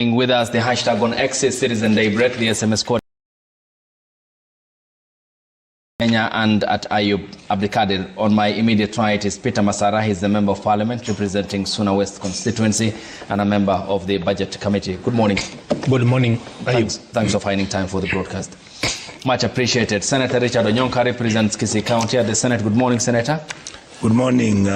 With us, the hashtag on X is Citizen Day Break, the SMS code Kenya, and at Ayub Abdikadir. On my immediate right is Peter Masara. He's the Member of Parliament representing Suna West constituency and a member of the Budget Committee. Good morning. Good morning. Thanks for finding time for the broadcast. Much appreciated. Senator Richard Onyonka represents Kisii County at the Senate. Good morning, Senator. Good morning.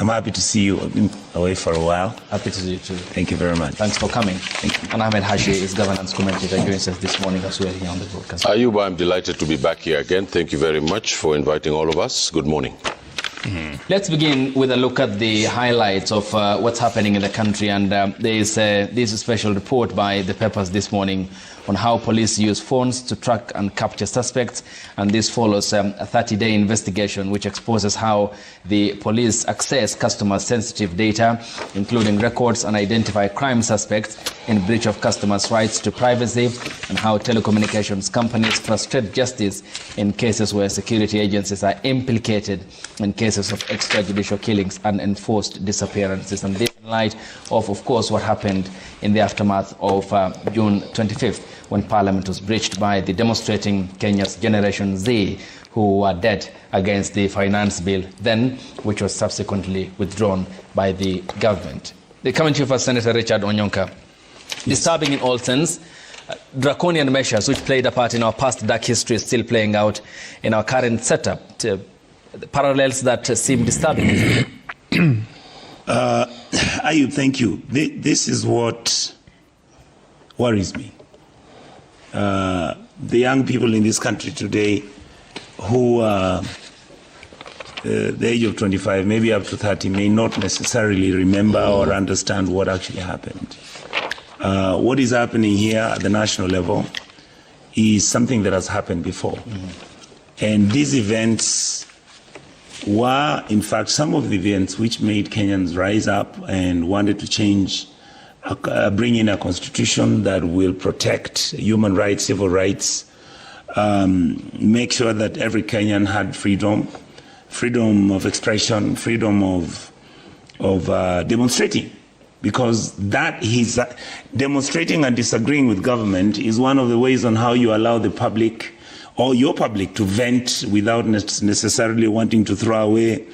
I'm happy to see you. I've been away for a while. Happy to see you too. Thank you very much. Thanks for coming. Thank you. And Ahmed Hashi is governance commentator joins us this morning as well here on the broadcast. Ayuba, I'm delighted to be back here again. Thank you very much for inviting all of us. Good morning. Let's begin with a look at the highlights of what's happening in the country. And there is this special report by the papers this morning on how police use phones to track and capture suspects. And this follows a 30-day investigation which exposes how the police access customers' sensitive data, including records, and identify crime suspects in breach of customers' rights to privacy, and how telecommunications companies frustrate justice in cases where security agencies are implicated in cases of extrajudicial killings and enforced disappearances. And this in light of course, what happened in the aftermath of June 25th, when Parliament was breached by the demonstrating Kenya's Generation Z, who were dead against the finance bill then, which was subsequently withdrawn by the government. The commentary for Senator Richard Onyonka. Yes. Disturbing in all sense, draconian measures which played a part in our past dark history is still playing out in our current setup. Parallels that seem disturbing. Ayub, thank you. This is what worries me. The young people in this country today who are the age of 25, maybe up to 30, may not necessarily remember or understand what actually happened. What is happening here at the national level is something that has happened before. And these events were, in fact, some of the events which made Kenyans rise up and wanted to change, bring in a constitution that will protect human rights, civil rights, make sure that every Kenyan had freedom of expression, freedom of demonstrating. Because that is demonstrating and disagreeing with government is one of the ways on how you allow the public or your public to vent without necessarily wanting to throw away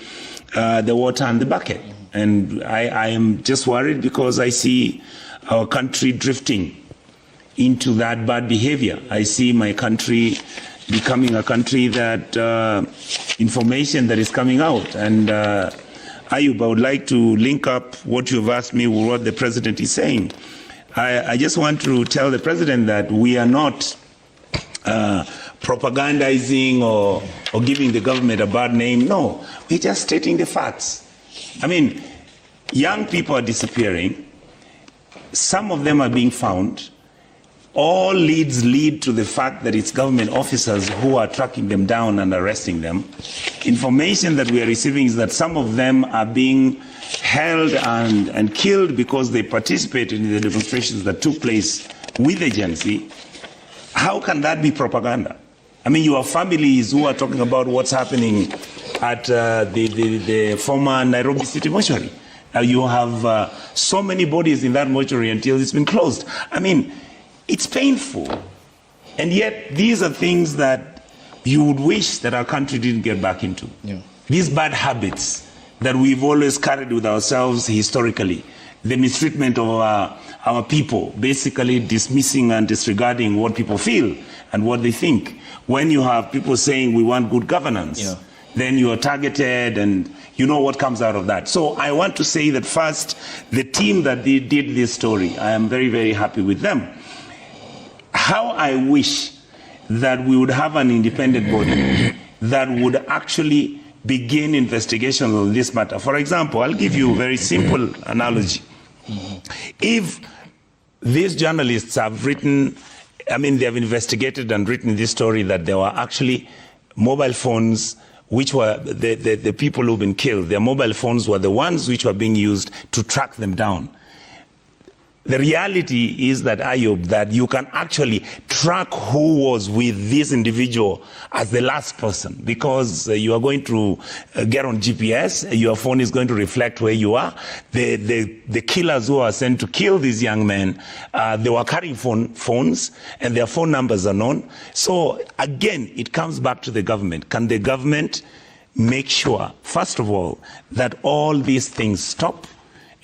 the water and the bucket. And I am just worried because I see our country drifting into that bad behavior. I see my country becoming a country that information that is coming out. And Ayub, I would like to link up what you've asked me with what the president is saying. I just want to tell the president that we are not propagandizing or giving the government a bad name. No, we're just stating the facts. I mean, young people are disappearing. Some of them are being found. All leads lead to the fact that it's government officers who are tracking them down and arresting them. Information that we are receiving is that some of them are being held and killed because they participated in the demonstrations that took place with the Gen Z. How can that be propaganda? I mean, you have families who are talking about what's happening at the former Nairobi City Mortuary. You have so many bodies in that mortuary until it's been closed. I mean, it's painful. And yet, these are things that you would wish that our country didn't get back into. Yeah. These bad habits that we've always carried with ourselves historically. The mistreatment of our people, basically dismissing and disregarding what people feel and what they think. When you have people saying we want good governance, yeah, then you are targeted and you know what comes out of that. So I want to say that first, the team that did this story, I am very, very happy with them. How I wish that we would have an independent body that would actually begin investigation on this matter. For example, I'll give you a very simple analogy. If these journalists have written, I mean, they have investigated and written this story that there were actually mobile phones which were the people who've been killed, their mobile phones were the ones which were being used to track them down. The reality is that, Ayub, that you can actually track who was with this individual as the last person, because you are going to get on GPS, your phone is going to reflect where you are. The killers who are sent to kill these young men, they were carrying phones, and their phone numbers are known. So again, it comes back to the government. Can the government make sure, first of all, that all these things stop?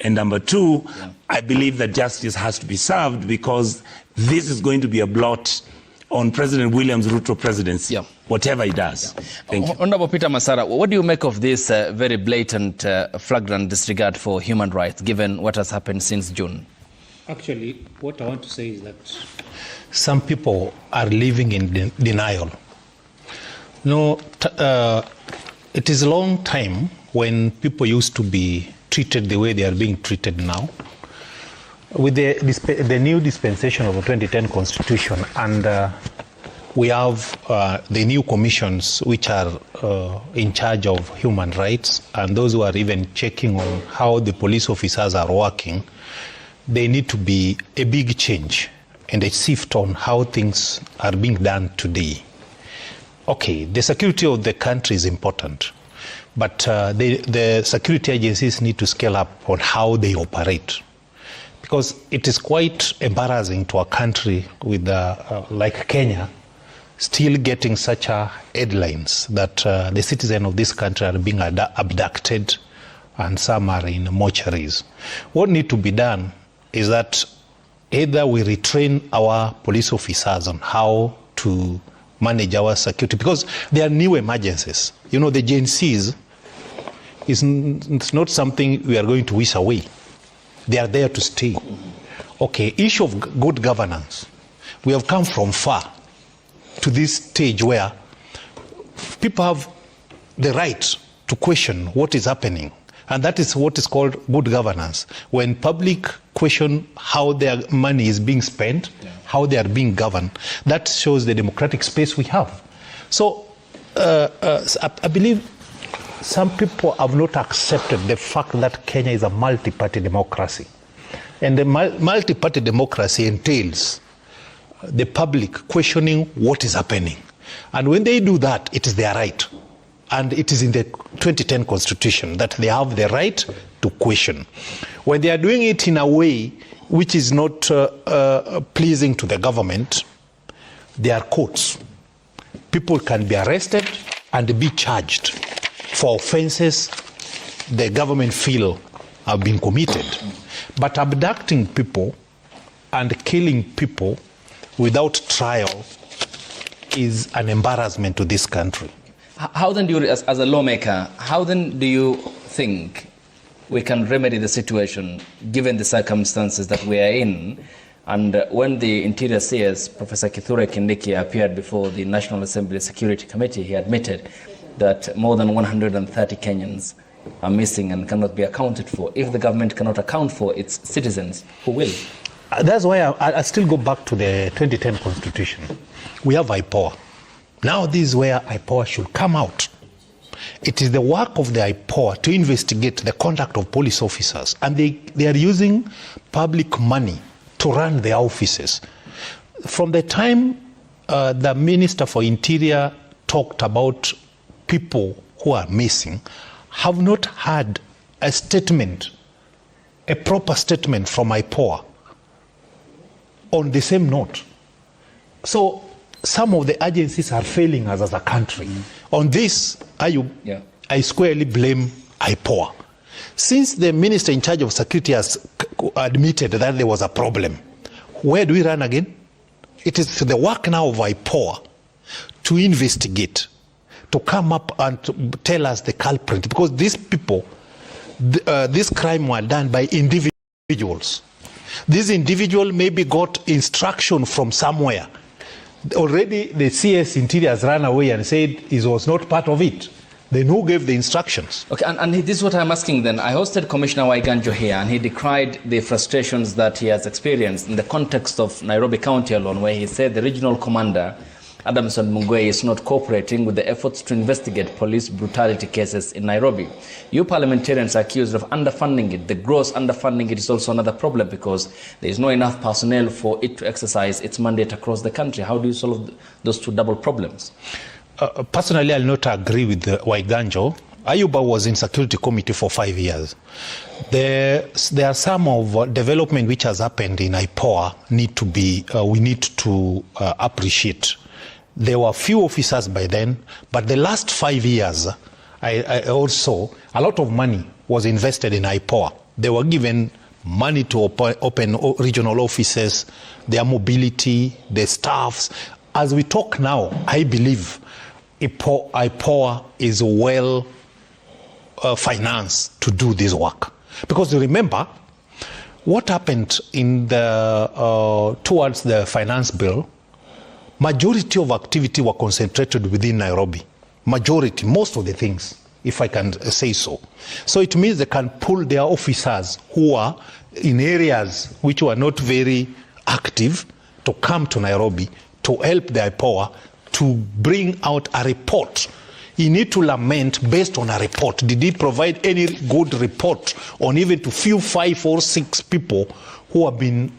And number two, I believe that justice has to be served, because this is going to be a blot on President William's Ruto presidency, whatever he does. Thank you. Honorable Peter Masara, what do you make of this very blatant, flagrant disregard for human rights, given what has happened since June? Actually, what I want to say is that some people are living in denial. No, it is a long time when people used to be treated the way they are being treated now. With the new dispensation of the 2010 Constitution, and we have the new commissions which are in charge of human rights, and those who are even checking on how the police officers are working, there need to be a big change and a shift on how things are being done today. Okay, the security of the country is important, but the security agencies need to scale up on how they operate, because it is quite embarrassing to a country with like Kenya still getting such headlines that the citizens of this country are being abducted and some are in mortuaries. What needs to be done is that either we retrain our police officers on how to manage our security, because there are new emergencies. You know, the Gen Zs it's not something we are going to wish away. They are there to stay. Okay, issue of good governance. We have come from far to this stage where people have the right to question what is happening. And that is what is called good governance. When public question how their money is being spent, how they are being governed, that shows the democratic space we have. So I believe some people have not accepted the fact that Kenya is a multi-party democracy. And the multi-party democracy entails the public questioning what is happening. And when they do that, it is their right. And it is in the 2010 Constitution that they have the right to question. When they are doing it in a way which is not pleasing to the government, there are courts. People can be arrested and be charged for offenses the government feel have been committed. But abducting people and killing people without trial is an embarrassment to this country. How then do you, as a lawmaker, how then do you think we can remedy the situation given the circumstances that we are in? And when the Interior CS, Professor Kithure Kindiki, appeared before the National Assembly Security Committee, he admitted that more than 130 Kenyans are missing and cannot be accounted for. If the government cannot account for its citizens, who will? That's why I still go back to the 2010 Constitution. We have IPOA. Now this is where IPOA should come out. It is the work of the IPOA to investigate the conduct of police officers, and they are using public money to run their offices. From the time the Minister for Interior talked about people who are missing, have not had a statement, a proper statement from IPOA on the same note. So some of the agencies are failing us as a country. On this, I squarely blame IPOA. Since the minister in charge of security has admitted that there was a problem, where do we run again? It is the work now of IPOA to investigate, to come up and to tell us the culprit, because these people, this crime were done by individuals. This individual maybe got instruction from somewhere. Already the CS Interior has run away and said he was not part of it. Then who gave the instructions? Okay, and this is what I'm asking then. I hosted Commissioner Waiganjo here, and he decried the frustrations that he has experienced in the context of Nairobi County alone, where he said the regional commander Adamson Mungwe is not cooperating with the efforts to investigate police brutality cases in Nairobi. You parliamentarians are accused of underfunding it. The gross underfunding it is also another problem because there is not enough personnel for it to exercise its mandate across the country. How do you solve those two double problems? Personally, I'll not agree with Waiganjo. Ayuba was in Security Committee for 5 years. There are some of development which has happened in IPOA we need to appreciate. There were few officers by then, but the last 5 years, I also, a lot of money was invested in IPOA. They were given money to open regional offices, their mobility, their staffs. As we talk now, I believe IPOA is well financed to do this work. Because remember, what happened in towards the finance bill, majority of activity were concentrated within Nairobi. Majority, most of the things, if I can say so. So it means they can pull their officers who are in areas which were not very active to come to Nairobi to help the IPOA to bring out a report. You need to lament based on a report. Did he provide any good report on even to few 5 or 6 people who have been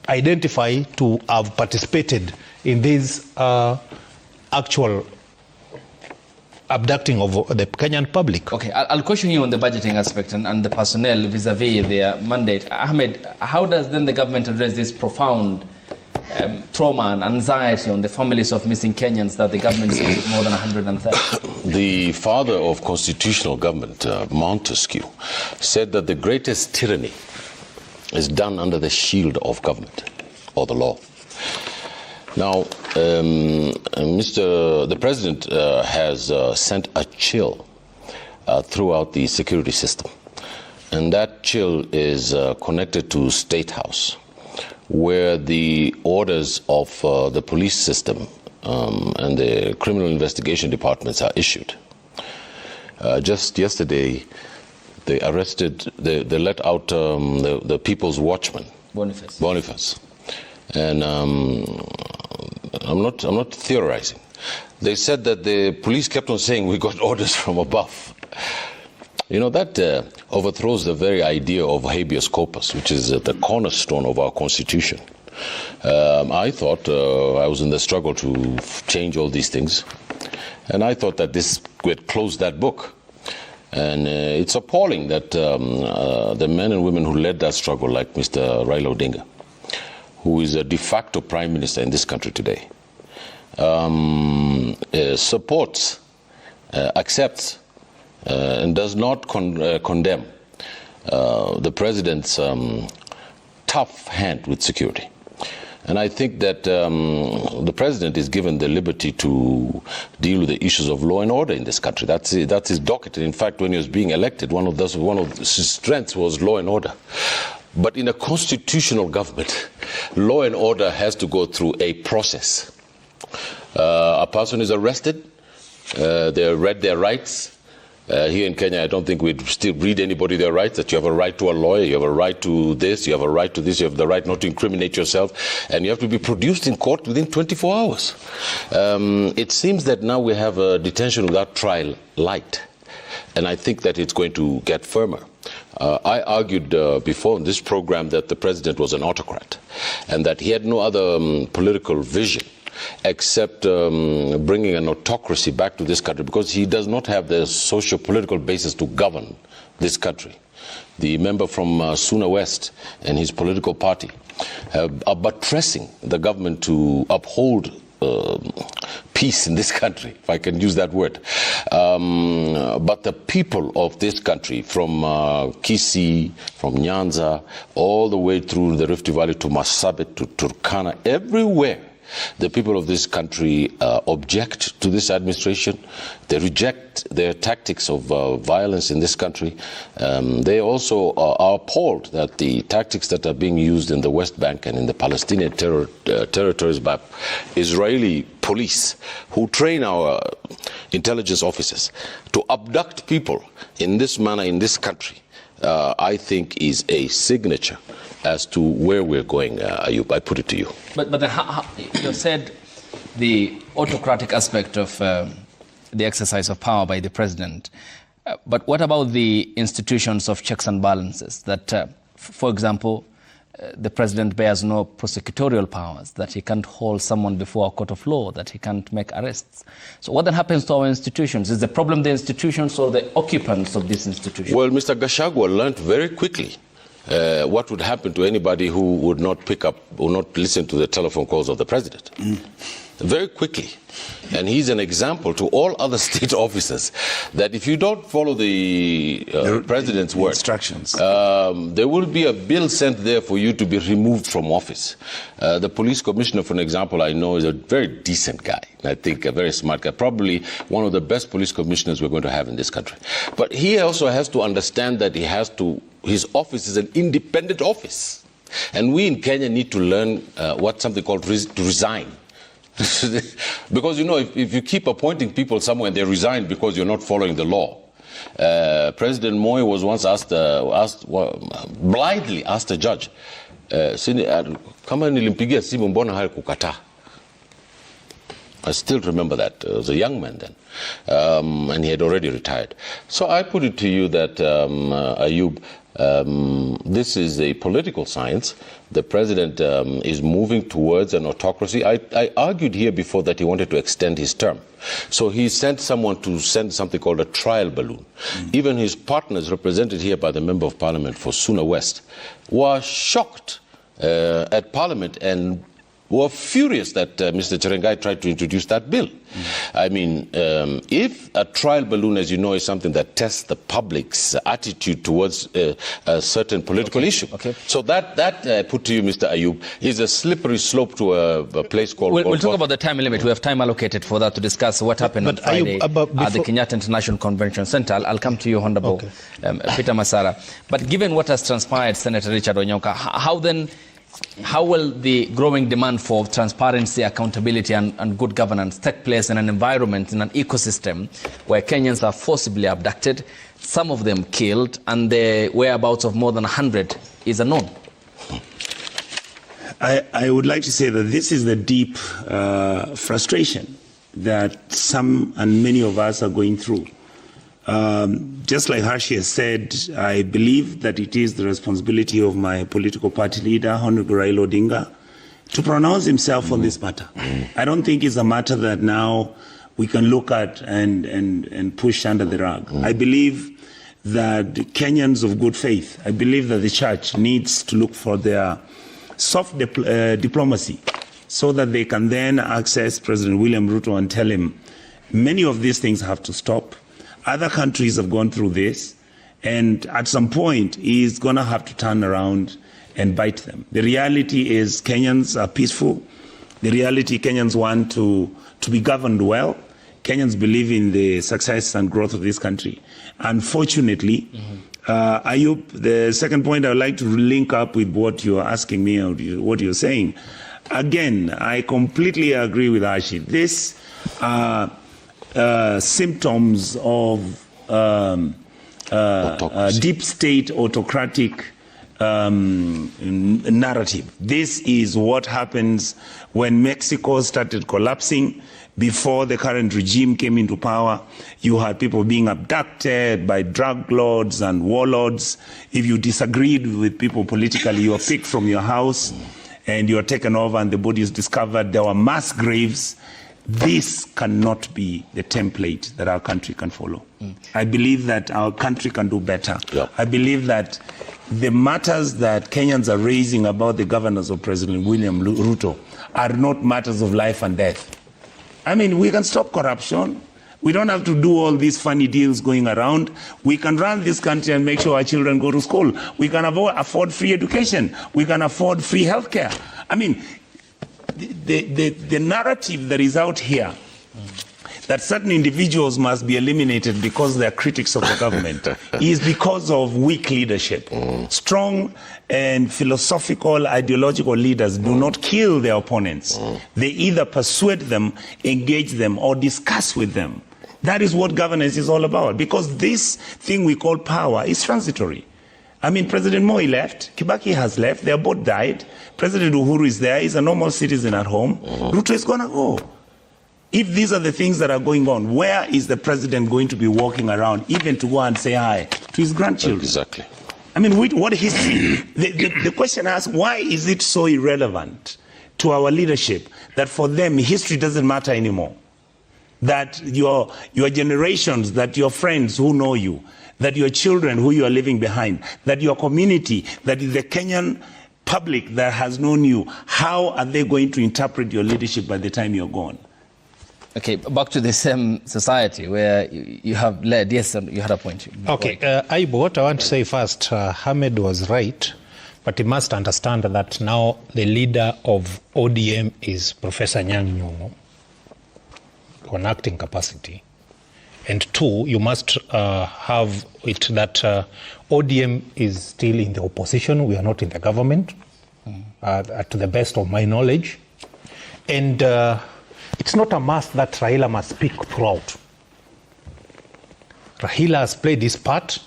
identified to have participated in this actual abducting of the Kenyan public? Okay, I'll question you on the budgeting aspect and the personnel vis-a-vis their mandate. Ahmed, how does then the government address this profound trauma and anxiety on the families of missing Kenyans that the government says more than 130? The father of constitutional government, Montesquieu, said that the greatest tyranny is done under the shield of government or the law. Now, the president has sent a chill throughout the security system, and that chill is connected to State House, where the orders of the police system and the criminal investigation departments are issued. Just yesterday, they let out the People's Watchman, Boniface. And I'm not theorizing. They said that the police kept on saying we got orders from above. You know, that overthrows the very idea of habeas corpus, which is the cornerstone of our Constitution. I thought I was in the struggle to change all these things, and I thought that this would close that book. And it's appalling that the men and women who led that struggle, like Mr. Raila Odinga, who is a de facto prime minister in this country today, supports, accepts, and does not condemn the president's tough hand with security. And I think that the president is given the liberty to deal with the issues of law and order in this country. That's his docket. And in fact, when he was being elected, one of his strengths was law and order. But in a constitutional government, law and order has to go through a process. A person is arrested, they read their rights. Here in Kenya, I don't think we'd still read anybody their rights, that you have a right to a lawyer, you have a right to this, you have a right to this, you have the right not to incriminate yourself, and you have to be produced in court within 24 hours. It seems that now we have a detention without trial light, and I think that it's going to get firmer. I argued before in this program that the president was an autocrat and that he had no other political vision except bringing an autocracy back to this country, because he does not have the socio-political basis to govern this country. The member from Suna West and his political party are buttressing the government to uphold peace in this country, if I can use that word. But the people of this country, from Kisii, from Nyanza, all the way through the Rift Valley to Marsabit, to Turkana, everywhere, the people of this country object to this administration. They reject their tactics of violence in this country. They also are appalled that the tactics that are being used in the West Bank and in the Palestinian territories by Israeli police, who train our intelligence officers to abduct people in this manner in this country, I think is a signature as to where we're going, Ayub. I put it to you. But then you said the autocratic aspect of the exercise of power by the president. But what about the institutions of checks and balances? That, for example, the president bears no prosecutorial powers, that he can't hold someone before a court of law, that he can't make arrests. So what then happens to our institutions? Is the problem the institutions or the occupants of these institutions? Well, Mr. Gachagua learned very quickly what would happen to anybody who would not pick up or not listen to the telephone calls of the president. Very quickly. And he's an example to all other state officers that if you don't follow the president's word, instructions, there will be a bill sent there for you to be removed from office. The police commissioner, for an example, I know is a very decent guy. I think a very smart guy, probably one of the best police commissioners we're going to have in this country. But he also has to understand that his office is an independent office. And we in Kenya need to learn what's something called to resign. Because, you know, if you keep appointing people somewhere and they resign because you're not following the law. President Moi was once blindly asked a judge, kama nilimpigia simu mbona hakukataa? I still remember that. I was a young man then, and he had already retired. So I put it to you that, Ayub, this is a political science. The president is moving towards an autocracy. I argued here before that he wanted to extend his term. So he sent someone to send something called a trial balloon. Even his partners, represented here by the Member of Parliament for Suna West, were shocked at Parliament and were furious that Mr. Cherengai tried to introduce that bill. I mean, if a trial balloon, as you know, is something that tests the public's attitude towards a certain political issue. So that I put to you, Mr. Ayub, is a slippery slope to a place called... We'll talk about the time limit. We have time allocated for that to discuss what happened on Friday at the Kenyatta International Convention Center. I'll come to you, Honorable Peter Masara. But given what has transpired, Senator Richard Onyonka, how will the growing demand for transparency, accountability and good governance take place in an environment, in an ecosystem where Kenyans are forcibly abducted, some of them killed, and the whereabouts of more than 100 is unknown? I would like to say that this is the deep frustration that some and many of us are going through. Just like Hashi has said, I believe that it is the responsibility of my political party leader, Honorable Raila Odinga, to pronounce himself on this matter. I don't think it's a matter that now we can look at and push under the rug. I believe that Kenyans of good faith, I believe that the church needs to look for their soft diplomacy so that they can then access President William Ruto and tell him many of these things have to stop. Other countries have gone through this, and at some point, he's going to have to turn around and bite them. The reality is Kenyans are peaceful. The reality, Kenyans want to be governed well. Kenyans believe in the success and growth of this country. Unfortunately, Ayub, the second point I would like to link up with what you're asking me or what you're saying. Again, I completely agree with Ashi. This symptoms of deep state autocratic narrative. This is what happens when Mexico started collapsing. Before the current regime came into power, you had people being abducted by drug lords and warlords. If you disagreed with people politically, you were picked from your house and you were taken over and the body is discovered. There were mass graves. This cannot be the template that our country can follow. I believe that our country can do better. I believe that the matters that Kenyans are raising about the governance of President William Ruto are not matters of life and death. I mean, we can stop corruption. We don't have to do all these funny deals going around. We can run this country and make sure our children go to school. We can afford free education. We can afford free healthcare. I mean, the narrative that is out here that certain individuals must be eliminated because they are critics of the government is because of weak leadership. Strong and philosophical, ideological leaders do not kill their opponents. They either persuade them, engage them, or discuss with them. That is what governance is all about, because this thing we call power is transitory. I mean, President Moi left, Kibaki has left, they both died. President Uhuru is there, he's a normal citizen at home. Ruto is going to go. If these are the things that are going on, where is the president going to be walking around, even to go and say hi to his grandchildren? Exactly. I mean, what history? The question asks, why is it so irrelevant to our leadership that for them history doesn't matter anymore? That your generations, that your friends who know you, that your children who you are leaving behind, that your community, that is the Kenyan public that has known you, how are they going to interpret your leadership by the time you're gone? Okay, back to the same society where you have led. Yes, you had a point. Okay, Aibo, what I want to say first, Hamed was right, but he must understand that now the leader of ODM is Professor Anyang' Nyong'o on acting capacity. And two, you must have it that ODM is still in the opposition. We are not in the government, to the best of my knowledge. And it's not a must that Raila must speak throughout. Raila has played his part,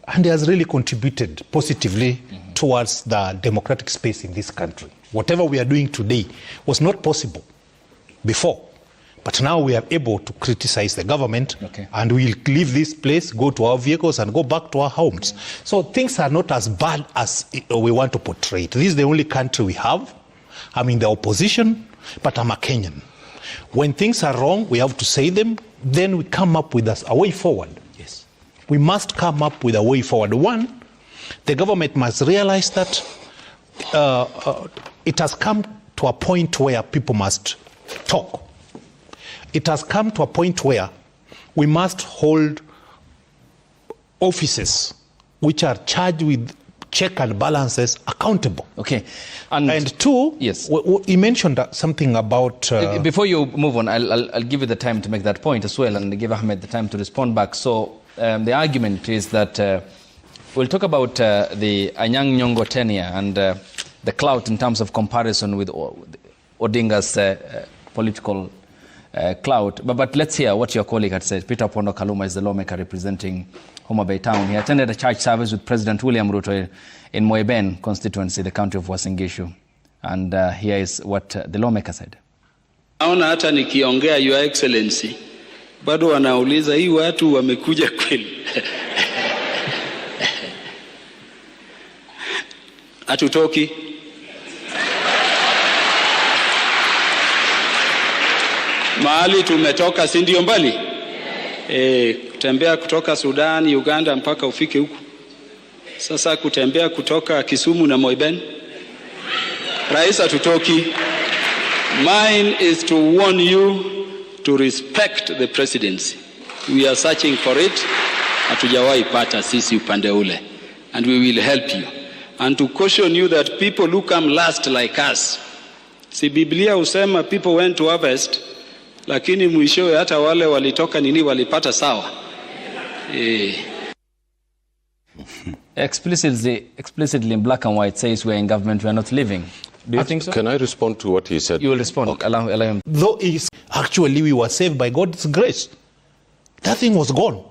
and he has really contributed positively towards the democratic space in this country. Whatever we are doing today was not possible before. But now we are able to criticize the government, and we'll leave this place, go to our vehicles, and go back to our homes. So things are not as bad as we want to portray it. This is the only country we have. I'm in the opposition, but I'm a Kenyan. When things are wrong, we have to say them. Then we come up with a way forward. Yes, we must come up with a way forward. One, the government must realize that it has come to a point where people must talk. It has come to a point where we must hold offices which are charged with check and balances accountable. Okay. And two, yes, you mentioned something about... Before you move on, I'll give you the time to make that point as well, and give Ahmed the time to respond back. So the argument is that we'll talk about the Anyang' Nyong'o tenure and the clout in terms of comparison with Odinga's political clout. But let's hear what your colleague had said. Peter Opondo Kaluma is the lawmaker representing Homa Bay Town. He attended a church service with President William Ruto in Moeben constituency, the county of Uasin Gishu. And here is what the lawmaker said. Naona hata nikiongea Your Excellency, bado wanauliza hii watu wamekuja kweli. Hatutoki. Mahali tumetoka si ndio mbali? Kutembea kutoka Sudan, Uganda mpaka ufike huku. Sasa kutembea kutoka Kisumu na Moiben. Rais hatutoki. Mine is to warn you to respect the presidency. We are searching for it. Hatujawahi pata sisi upande ule. And we will help you. And to caution you that people who come last like us. Si Biblia usema people went to harvest, lakini mwishowe hata wale walitoka nini walipata sawa. Explicitly in black and white says we're in government, we're not living. Do you think so? Can I respond to what he said? You will respond. Okay. Allow him. Though actually we were saved by God's grace. That thing was gone.